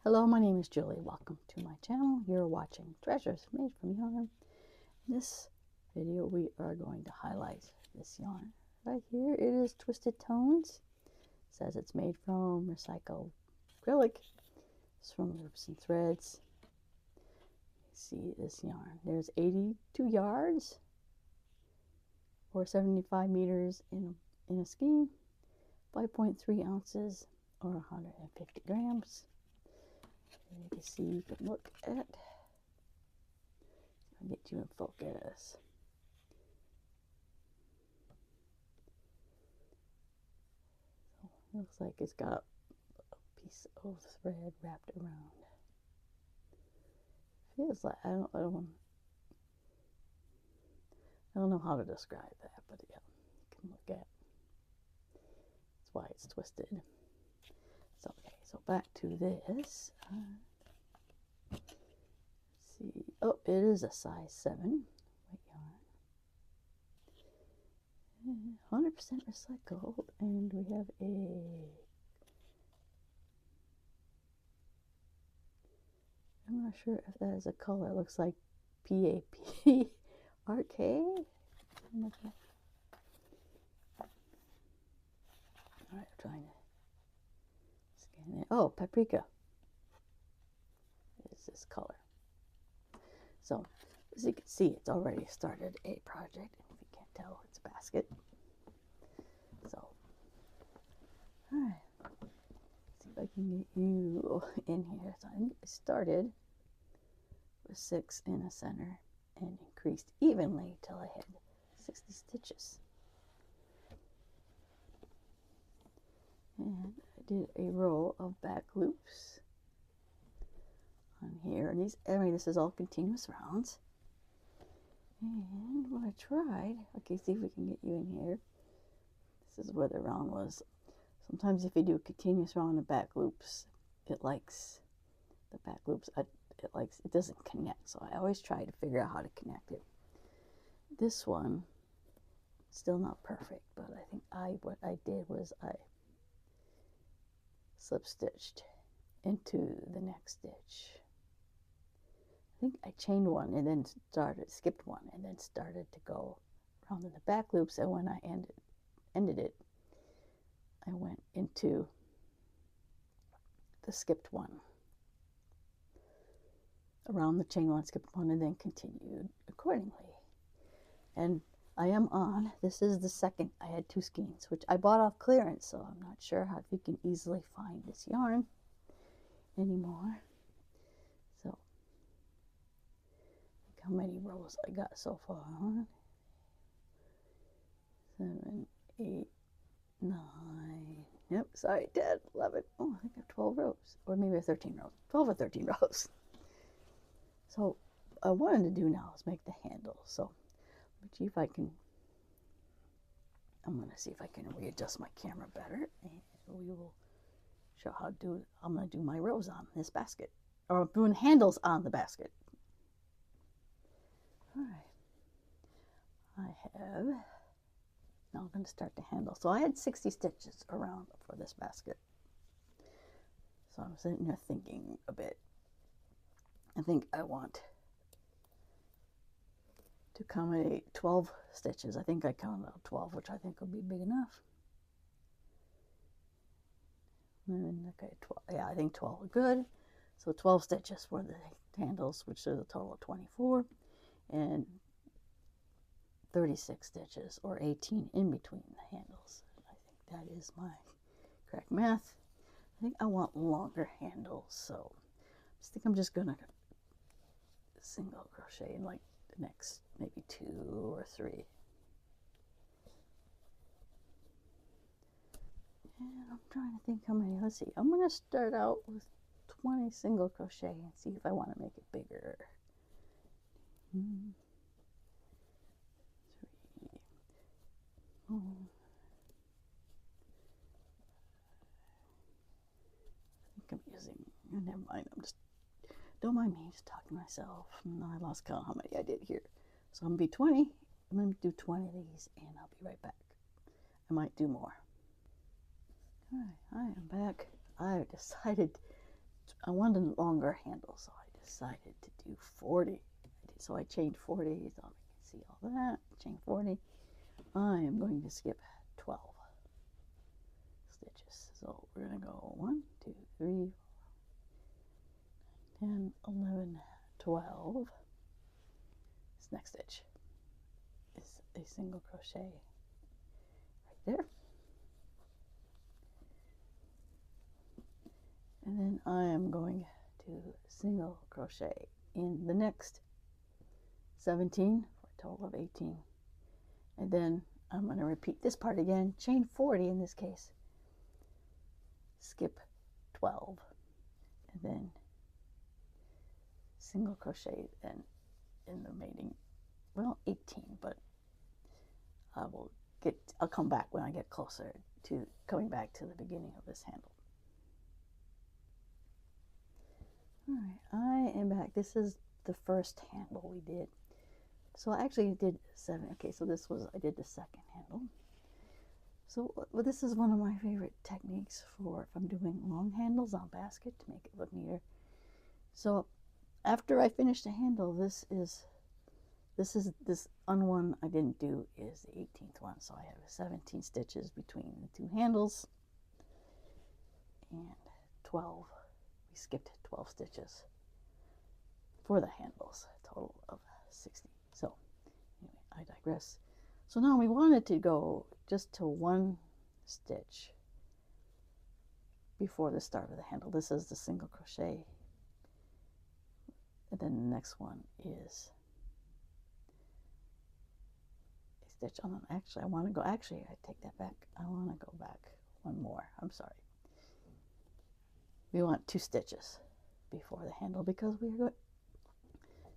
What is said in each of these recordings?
Hello, my name is Julie. Welcome to my channel. You're watching Treasures Made from Yarn. In this video, we are going to highlight this yarn. Right here, it is Twisted Tones. It says it's made from recycled acrylic. It's from Loops and Threads. See this yarn. There's 82 yards or 75 meters in a skein, 5.3 ounces or 150 grams. You can see, you can look at, I'll get you in focus. So it looks like it's got a piece of thread wrapped around. Feels like, I don't know how to describe that, but yeah, you can look at. That's why it's twisted. So okay, so back to this. Let's see. Oh, it is a size 7 weight yarn. 100% recycled, and we have I'm not sure if that is a color. It looks like PAPRK. Alright, I'm trying to scan it. Oh, paprika is this color. So, as you can see, it's already started a project. If you can't tell, it's a basket. So, alright. See if I can get you in here. So, I started with 6 in the center and increased evenly till I had 60 stitches. And I did a row of back loops on here. And this is all continuous rounds. And what I tried, okay, see if we can get you in here. This is where the round was. Sometimes if you do a continuous round of back loops, it likes the back loops. It doesn't connect. So I always try to figure out how to connect it. This one, still not perfect, but I think what I did was I slip stitched into the next stitch. I think I chained one and then skipped one and then started to go around in the back loops, and when I ended it, I went into the skipped one, around the chain one, skipped one, and then continued accordingly. And I am on, this is the second. I had 2 skeins, which I bought off clearance, so I'm not sure if you can easily find this yarn anymore. So, look how many rows I got so far. 7, 8, 9, yep, sorry, 10, 11, oh, I think I have 12 rows, or maybe 13 rows, 12 or 13 rows. So, what I wanted to do now is make the handle. So, let's see if I can, I'm going to see if I can readjust my camera better, and we will show how to do it. I'm going to do my rows on this basket, or I'm doing handles on the basket. All right, I have, now I'm going to start the handle. So I had 60 stitches around for this basket. So I'm sitting here thinking a bit. I think I want to accommodate 12 stitches. I think I counted out 12, which I think will be big enough. And okay, 12, yeah, I think 12 are good. So 12 stitches for the handles, which is a total of 24, and 36 stitches, or 18 in between the handles. I think that is my correct math. I think I want longer handles, so I think I'm just gonna single crochet in like the next maybe 2 or 3. And I'm trying to think how many. Let's see, I'm gonna start out with 20 single crochet and see if I want to make it bigger. 3, 4. I think I'm using, never mind, don't mind me, just talking to myself. No, I lost count how many I did here. So I'm gonna be 20. I'm gonna do 20 of these and I'll be right back. I might do more. All right, I am back. I decided I wanted a longer handle, so I decided to do 40. So I chained 40, so we can see all that. Chain 40. I am going to skip 12 stitches. So we're going to go 1, 2, 3, 10, 11, 12. This next stitch is a single crochet right there. And then I am going to single crochet in the next 17 for a total of 18. And then I'm going to repeat this part again, chain 40 in this case, skip 12, and then single crochet then in the remaining, well, 18, but I'll come back when I get closer to coming back to the beginning of this handle. All right, I am back. This is the first handle we did. So I actually did 7. Okay, so I did the second handle. So well, this is one of my favorite techniques for if I'm doing long handles on basket to make it look neater. So after I finish the handle, this one I didn't do is the 18th one. So I have 17 stitches between the two handles and 12. We skipped 12 stitches for the handles, a total of 60. So anyway, I digress. So now we wanted to go just to one stitch before the start of the handle. This is the single crochet, and then the next one is a stitch on. Actually, I want to go. Actually, I take that back. I want to go back one more. I'm sorry. We want 2 stitches before the handle because we're going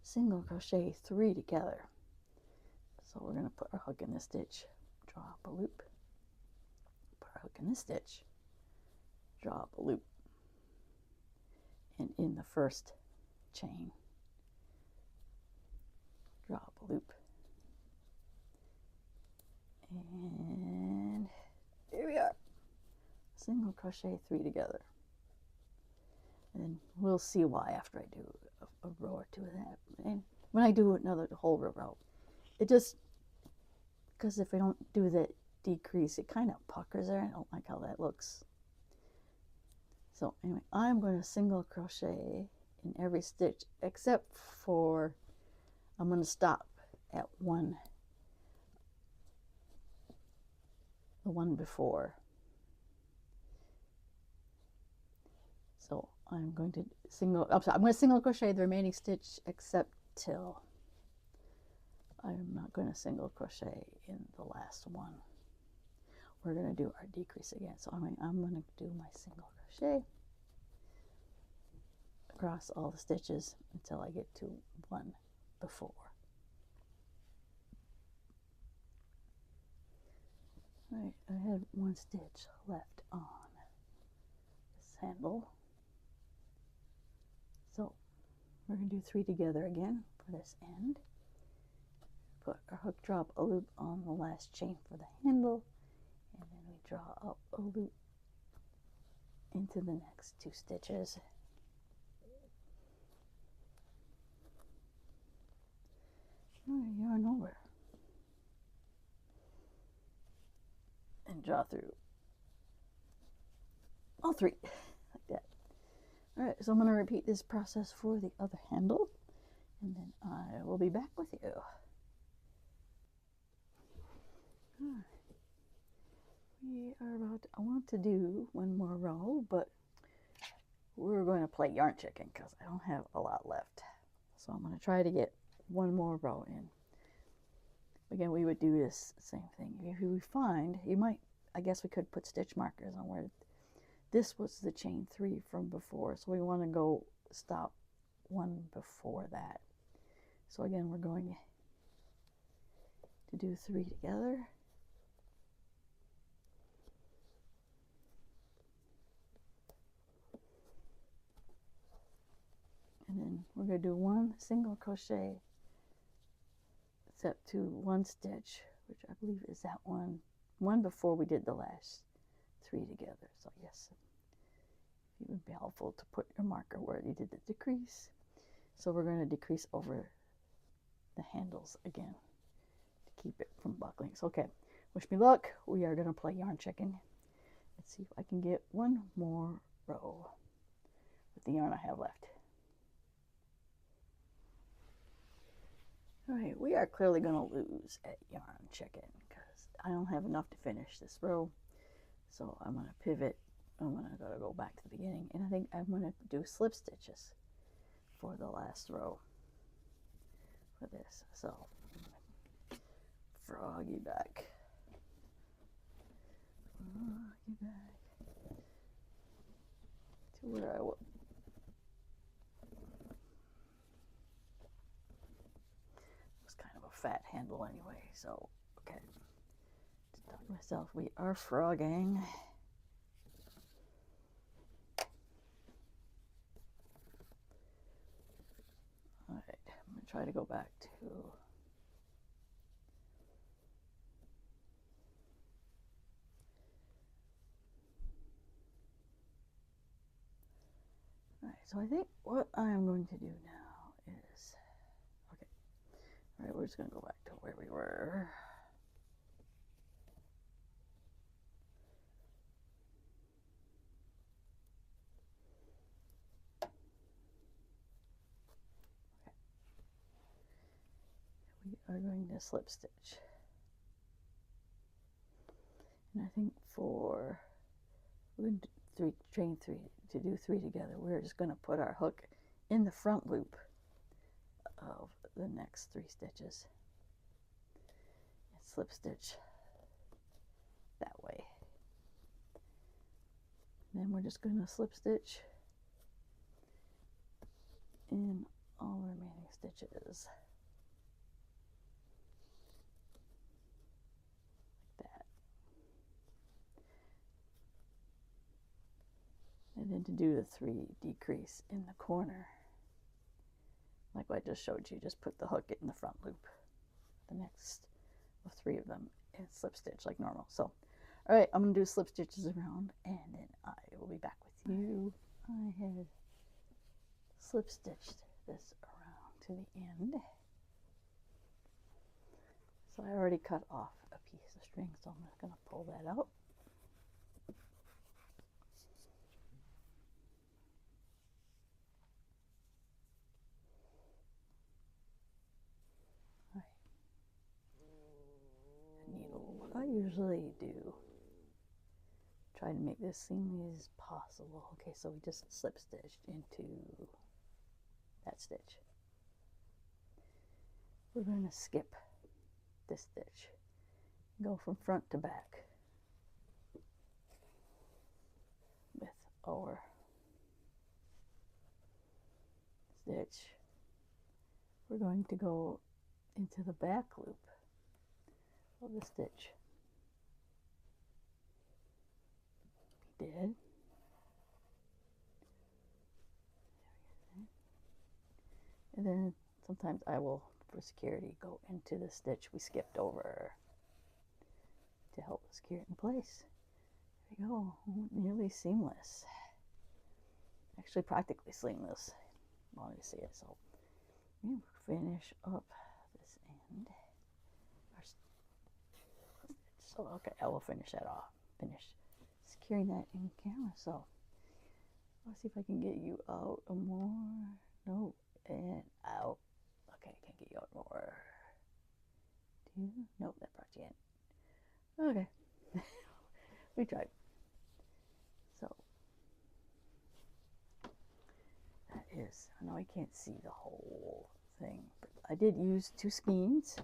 single crochet 3 together. So we're going to put our hook in this stitch, draw up a loop, put our hook in this stitch, draw up a loop, and in the first chain, draw up a loop, and here we are, single crochet 3 together. And we'll see why after I do a row or 2 of that. And when I do another whole row, it just, because if I don't do the decrease, it kind of puckers there. I don't like how that looks. So anyway, I'm going to single crochet in every stitch except for, I'm going to stop at the one before. So I'm going to single crochet the remaining stitch except till I'm not going to single crochet in the last one. We're going to do our decrease again. So I'm going to do my single crochet across all the stitches until I get to one before. All right, I have 1 stitch left on this handle. So we're going to do 3 together again for this end. Put our hook, drop a loop on the last chain for the handle, and then we draw up a loop into the next 2 stitches. Yarn over and draw through all 3 like that. All right, so I'm going to repeat this process for the other handle, and then I will be back with you. We are about to, I want to do one more row, but we're going to play yarn chicken because I don't have a lot left. So I'm going to try to get one more row in. Again, we would do this same thing. If we find, I guess we could put stitch markers on where this was the chain 3 from before. So we want to go stop one before that. So again, we're going to do 3 together. And then we're going to do 1 single crochet except to 1 stitch, which I believe is that one before we did the last 3 together. So yes, it would be helpful to put your marker where you did the decrease. So we're going to decrease over the handles again to keep it from buckling. So, okay, wish me luck. We are going to play yarn chicken. Let's see if I can get one more row with the yarn I have left. All right, we are clearly going to lose at yarn chicken because I don't have enough to finish this row. So I'm going to pivot. I'm going to go back to the beginning, and I think I'm going to do slip stitches for the last row for this. So froggy back. Froggy back to where I was. Kind of a fat handle anyway, so okay. To talk to myself, we are frogging. All right, I'm gonna try to go back to all right, so I think what I'm going to do now is okay. All right, we're just gonna go back to where we were. We are going to slip stitch, and I think for we're going to chain three to do three together. We're just going to put our hook in the front loop of the next three stitches and slip stitch that way. And then we're just going to slip stitch in all remaining stitches. And then to do the three decrease in the corner, like what I just showed you, just put the hook in the front loop, the next of three of them, and slip stitch like normal. So, all right, I'm going to do slip stitches around, and then I will be back with you. I had slip stitched this around to the end. So I already cut off a piece of string, so I'm just going to pull that out. What I usually do, try to make this seamless as possible. Okay, so we just slip stitched into that stitch. We're going to skip this stitch, go from front to back with our stitch. We're going to go into the back loop of the stitch. We did. And then sometimes I will, for security, go into the stitch we skipped over to help secure it in place. There we go, nearly seamless. Actually, practically seamless. While you see it, so we finish up this end. So okay, I will finish that off. Finish securing that in camera. So let's see if I can get you out more. No, and out. Okay, I can't get you out more. Do you? Nope, that brought you in. Okay, we tried. So that is. I know I can't see the whole thing, but I did use 2 skeins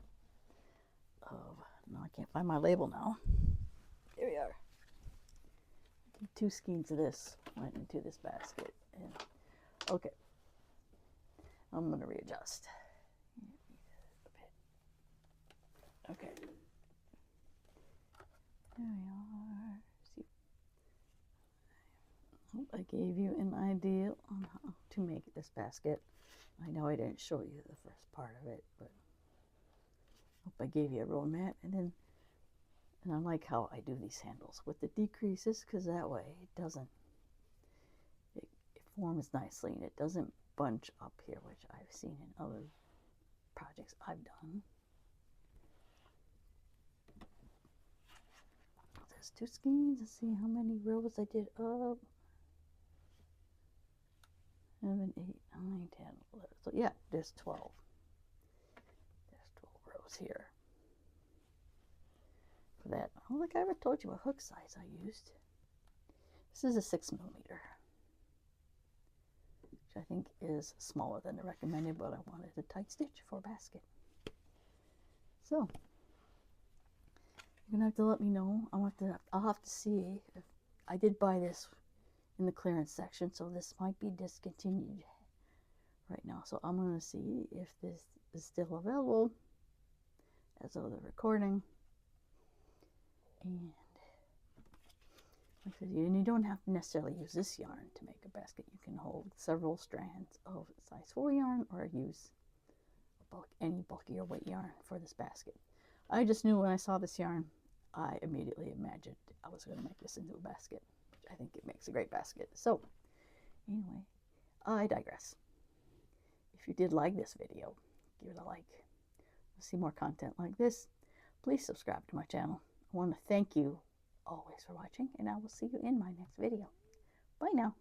of. No, I can't find my label now. Here we are. 2 skeins of this went into this basket. And, okay. I'm going to readjust. Okay. There we are. See. I hope I gave you an idea on how to make this basket. I know I didn't show you the first part of it, but hope I gave you a roadmap. And I like how I do these handles with the decreases, because that way it doesn't forms nicely and it doesn't bunch up here, which I've seen in other projects I've done. There's 2 skeins. Let's see how many rows I did up. 7, 8, 9, 10, 11. So yeah, there's 12. There's 12 rows here. For that, I don't think I ever told you what hook size I used. This is a 6mm, which I think is smaller than the recommended, but I wanted a tight stitch for a basket. So you're gonna have to let me know. I'll have to see if I did buy this in the clearance section, so this might be discontinued right now. So I'm gonna see if this is still available as of the recording. And like I said, you don't have to necessarily use this yarn to make a basket. You can hold several strands of size 4 yarn or use any bulkier weight yarn for this basket. I just knew when I saw this yarn, I immediately imagined I was going to make this into a basket, which I think it makes a great basket. So anyway, I digress. If you did like this video, give it a like. To see more content like this, please subscribe to my channel. I want to thank you always for watching, and I will see you in my next video. Bye now.